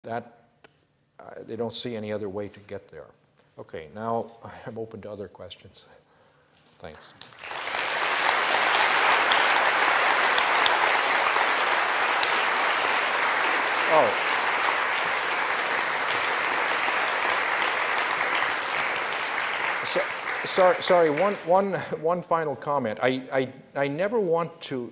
that they don't see any other way to get there. Okay, now I'm open to other questions. Thanks. Oh. Sorry, one final comment. I never want to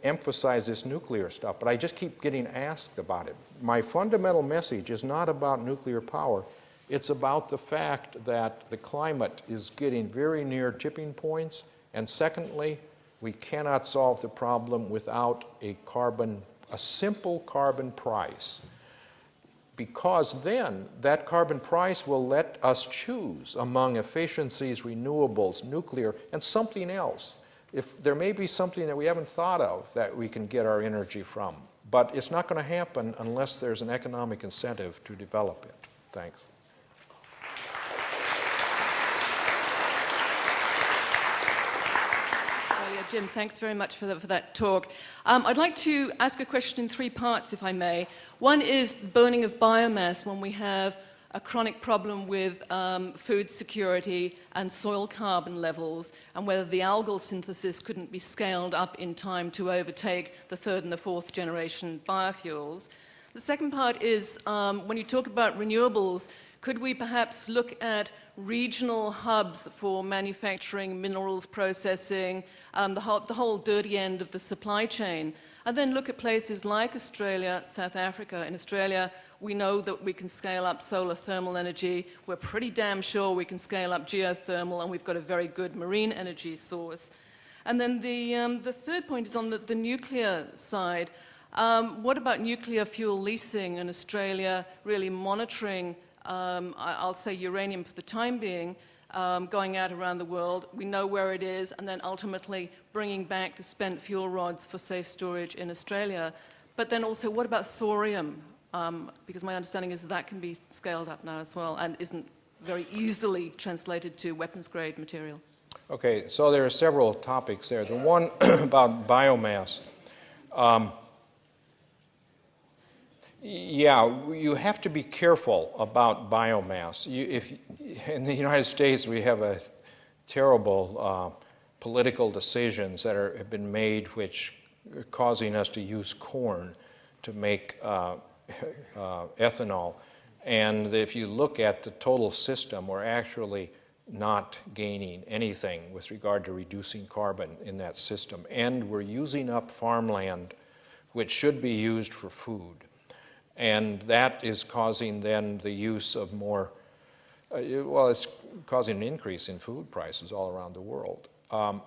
emphasize this nuclear stuff, but I just keep getting asked about it. My fundamental message is not about nuclear power. It's about the fact that the climate is getting very near tipping points, and secondly, we cannot solve the problem without a simple carbon price. Because then that carbon price will let us choose among efficiencies, renewables, nuclear, and something else. If there may be something that we haven't thought of that we can get our energy from, but it's not going to happen unless there's an economic incentive to develop it. Thanks. Jim, thanks very much for that talk. I'd like to ask a question in 3 parts, if I may. One is the burning of biomass when we have a chronic problem with food security and soil carbon levels, and whether the algal synthesis couldn't be scaled up in time to overtake the 3rd and the 4th generation biofuels. The second part is when you talk about renewables, could we perhaps look at regional hubs for manufacturing, minerals processing, the whole dirty end of the supply chain, and then look at places like Australia, South Africa. In Australia, we know that we can scale up solar thermal energy. We're pretty damn sure we can scale up geothermal, and we've got a very good marine energy source. And then the third point is on the nuclear side. What about nuclear fuel leasing in Australia, really monitoring I'll say uranium for the time being, going out around the world. We know where it is, and then ultimately bringing back the spent fuel rods for safe storage in Australia. But then also, what about thorium? Because my understanding is that can be scaled up now as well and isn't very easily translated to weapons-grade material. Okay, so there are several topics there. The one about biomass. Yeah, you have to be careful about biomass. In the United States, we have a terrible political decisions that have been made which are causing us to use corn to make ethanol. And if you look at the total system, we're actually not gaining anything with regard to reducing carbon in that system. And we're using up farmland which should be used for food. And that is causing then the use of more, well, it's causing an increase in food prices all around the world. But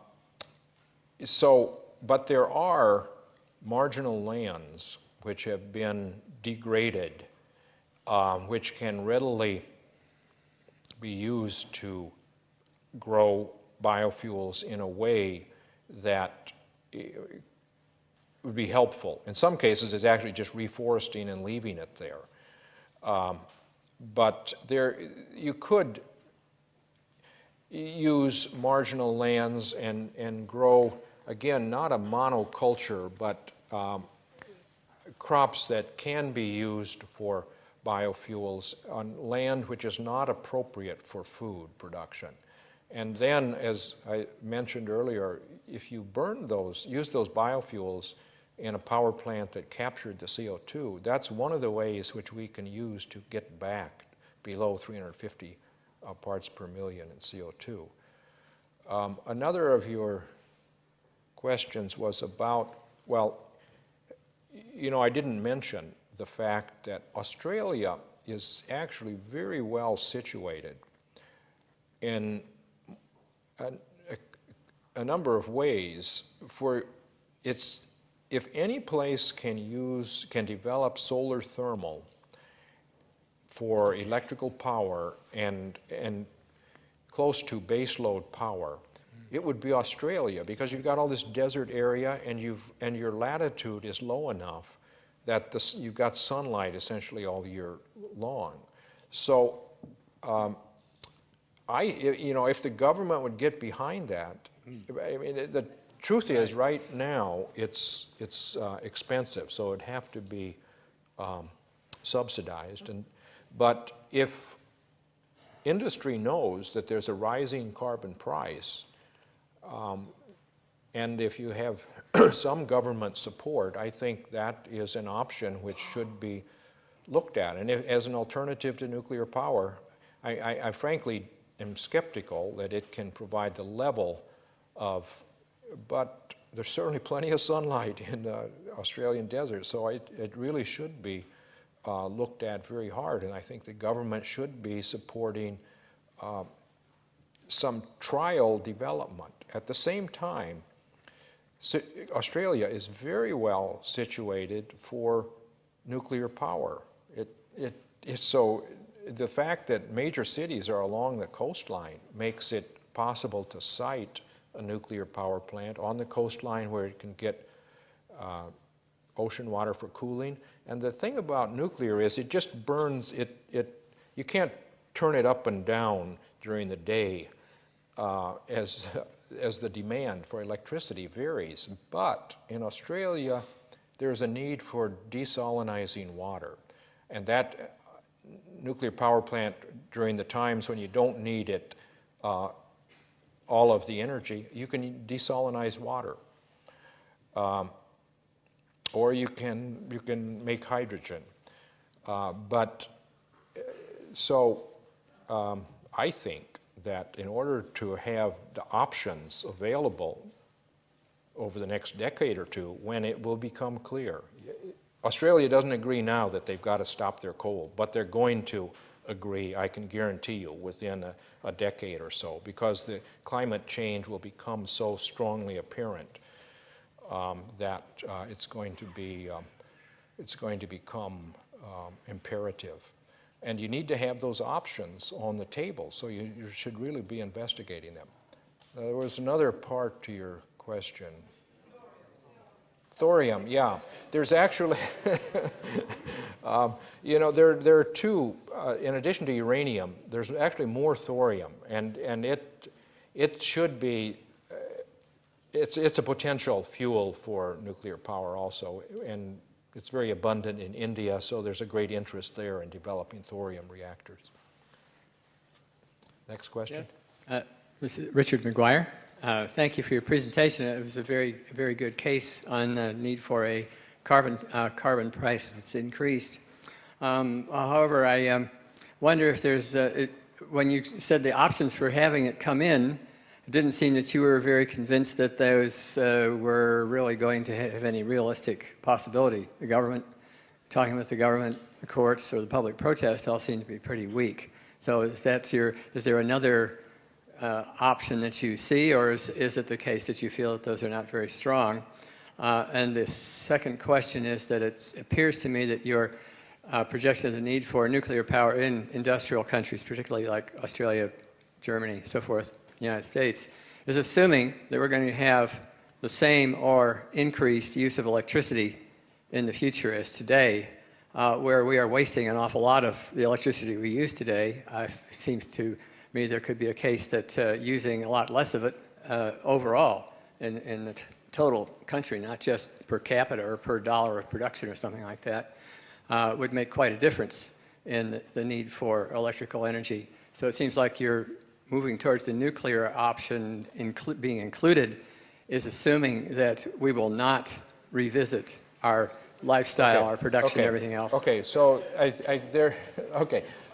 there are marginal lands which have been degraded, which can readily be used to grow biofuels in a way that would be helpful. In some cases, it's actually just reforesting and leaving it there. But you could use marginal lands and grow, again, not a monoculture, but crops that can be used for biofuels on land which is not appropriate for food production. And then, as I mentioned earlier, if you burn those, use those biofuels in a power plant that captured the CO2, that's one of the ways which we can use to get back below 350 parts per million in CO2. Another of your questions was about, well, you know, I didn't mention the fact that Australia is actually very well situated in a number of ways. For its, if any place can develop solar thermal for electrical power and close to baseload power, it would be Australia, because you've got all this desert area and your latitude is low enough that you've got sunlight essentially all year long. So, you know, if the government would get behind that, I mean, the truth is, right now it's expensive, so it'd have to be subsidized. But if industry knows that there's a rising carbon price, and if you have some government support, I think that is an option which should be looked at. And as an alternative to nuclear power, I frankly am skeptical that it can provide the level of, but there's certainly plenty of sunlight in the Australian desert, so it really should be looked at very hard, and I think the government should be supporting some trial development. At the same time, Australia is very well situated for nuclear power. So the fact that major cities are along the coastline makes it possible to site a nuclear power plant on the coastline where it can get ocean water for cooling. And the thing about nuclear is it just burns, you can't turn it up and down during the day as the demand for electricity varies. But in Australia, there's a need for desalinizing water. And that nuclear power plant, during the times when you don't need it, all of the energy, you can desalinize water. Or you can make hydrogen. I think that in order to have the options available over the next decade or two, when it will become clear, Australia doesn't agree now that they've got to stop their coal, but they're going to agree, I can guarantee you, within a decade or so, because the climate change will become so strongly apparent that it's going to become imperative. And you need to have those options on the table, so you should really be investigating them. There was another part to your question. Thorium, yeah. There's actually, there are two, in addition to uranium, there's actually more thorium, and it should be, it's a potential fuel for nuclear power also, and it's very abundant in India, so there's a great interest there in developing thorium reactors. Next question. Yes. This is Richard McGuire. Thank you for your presentation. It was a very, very good case on the need for a carbon price that's increased. However, I wonder if there's, when you said the options for having it come in, it didn't seem that you were very convinced that those were really going to have any realistic possibility. The government, talking with the government, the courts, or the public protest all seem to be pretty weak. So is there another option that you see, or is it the case that you feel that those are not very strong? And the second question is that it appears to me that your projection of the need for nuclear power in industrial countries, particularly like Australia, Germany, so forth, the United States, is assuming that we're going to have the same or increased use of electricity in the future as today, where we are wasting an awful lot of the electricity we use today. It seems to me there could be a case that using a lot less of it overall in the total country, not just per capita or per dollar of production or something like that, would make quite a difference in the need for electrical energy. So it seems like you're moving towards the nuclear option being included is assuming that we will not revisit our lifestyle, our production, everything else. Okay, so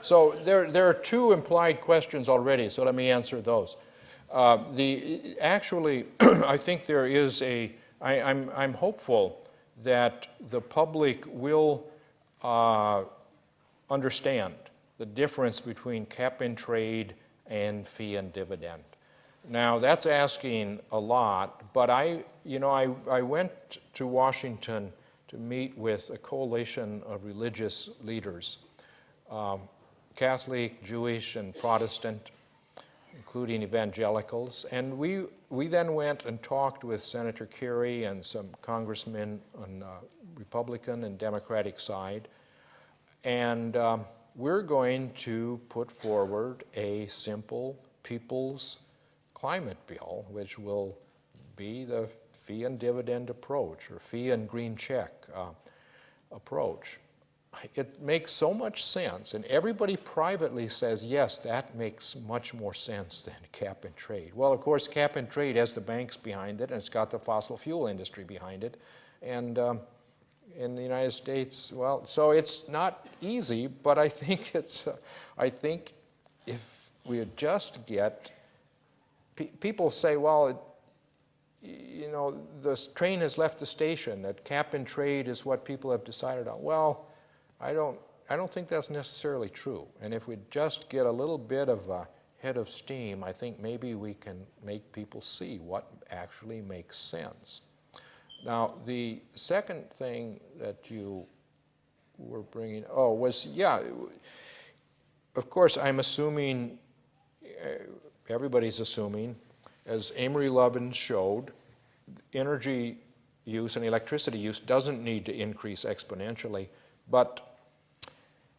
So there are two implied questions already, so let me answer those. Actually, I think there is I'm hopeful that the public will understand the difference between cap-and-trade and fee and dividend. Now, that's asking a lot, but I went to Washington to meet with a coalition of religious leaders, Catholic, Jewish, and Protestant, including evangelicals. And we then went and talked with Senator Kerry and some congressmen on the Republican and Democratic side. And we're going to put forward a simple people's climate bill, which will be the fee and dividend approach, or fee and green check approach. it makes so much sense, and everybody privately says, yes, that makes much more sense than cap and trade. Well, of course, cap and trade has the banks behind it, and it's got the fossil fuel industry behind it. And in the United States, well, so it's not easy, but I think I think if we would just get, people say, well, you know, the train has left the station, that cap and trade is what people have decided on. Well, I don't think that's necessarily true. And if we just get a little bit of a head of steam, I think maybe we can make people see what actually makes sense. Now, the second thing that you were bringing, was, yeah, of course, I'm assuming, everybody's assuming, as Amory Lovins showed, energy use and electricity use doesn't need to increase exponentially, but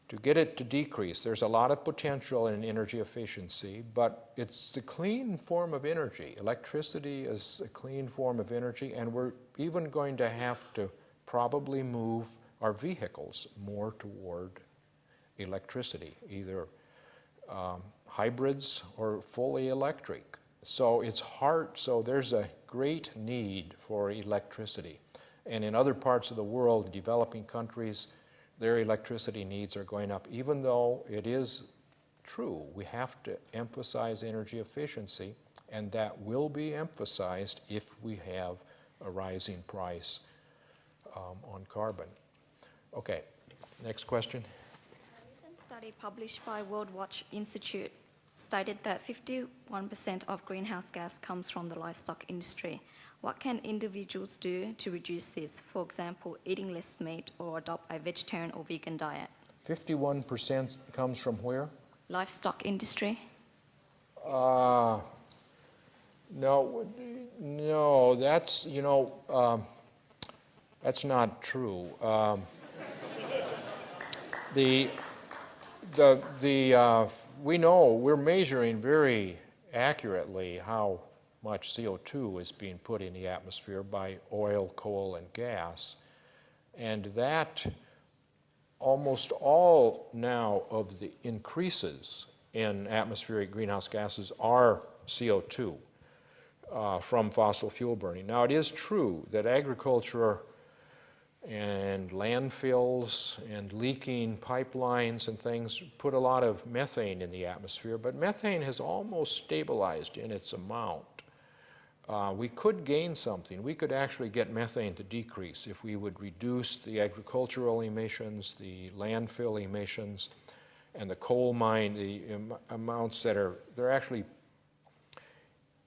to get it to decrease, there's a lot of potential in energy efficiency, but it's the clean form of energy. Electricity is a clean form of energy, and we're even going to have to probably move our vehicles more toward electricity, either hybrids or fully electric. So it's hard, so there's a great need for electricity. And in other parts of the world, developing countries, their electricity needs are going up, even though it is true. We have to emphasize energy efficiency, and that will be emphasized if we have a rising price on carbon. Okay, next question. A recent study published by World Watch Institute stated that 51% of greenhouse gas comes from the livestock industry. What can individuals do to reduce this? For example, eating less meat or adopt a vegetarian or vegan diet. 51% comes from where? Livestock industry. No, that's, you know, that's not true. We know we're measuring very accurately how much CO2 is being put in the atmosphere by oil, coal, and gas. And that almost all now of the increases in atmospheric greenhouse gases are CO2 from fossil fuel burning. Now, it is true that agriculture and landfills and leaking pipelines and things put a lot of methane in the atmosphere, but methane has almost stabilized in its amount. We could gain something. We could actually get methane to decrease if we would reduce the agricultural emissions, the landfill emissions, and the coal mine, the amounts that are, they're actually,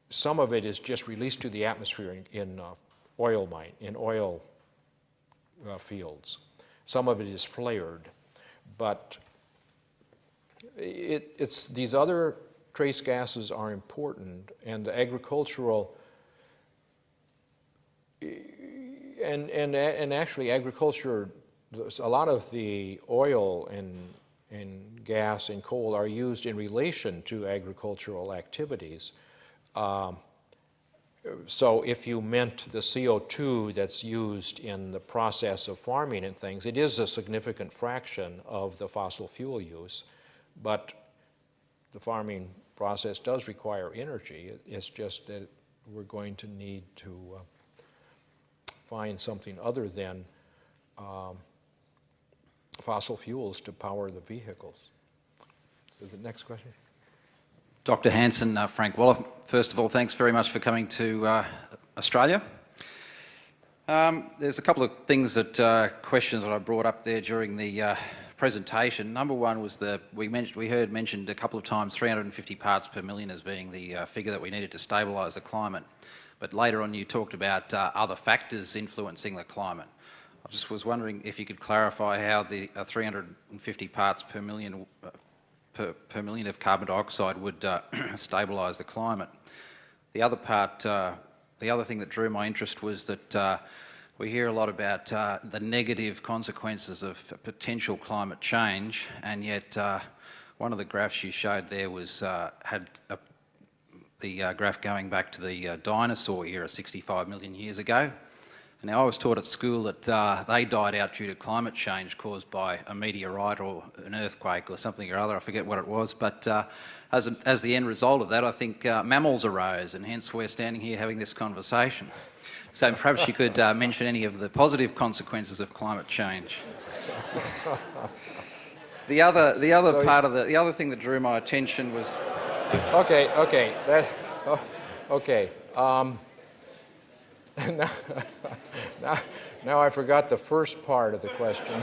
some of it is just released to the atmosphere in oil mine, in oil fields. Some of it is flared, but it's these other trace gases are important, and the agricultural and actually agriculture, a lot of the oil and gas and coal are used in relation to agricultural activities. So if you meant the CO2 that's used in the process of farming and things, it is a significant fraction of the fossil fuel use, but the farming process does require energy. It's just that we're going to need to find something other than fossil fuels to power the vehicles. Is the next question? Dr. Hansen, Frank Waller, first of all, thanks very much for coming to Australia. There's a couple of things questions that I brought up there during the presentation. Number one was we heard mentioned a couple of times 350 parts per million as being the figure that we needed to stabilise the climate. But later on you talked about other factors influencing the climate. I just was wondering if you could clarify how the 350 parts per million per million of carbon dioxide would stabilise the climate. The other part, the other thing that drew my interest was that we hear a lot about the negative consequences of potential climate change, and yet one of the graphs you showed there was the graph going back to the dinosaur era 65 million years ago, Now, I was taught at school that they died out due to climate change caused by a meteorite or an earthquake or something or other. I forget what it was. But as the end result of that, I think mammals arose, and hence we're standing here having this conversation. So perhaps you could mention any of the positive consequences of climate change. The other thing that drew my attention was. Okay. Now I forgot the first part of the question.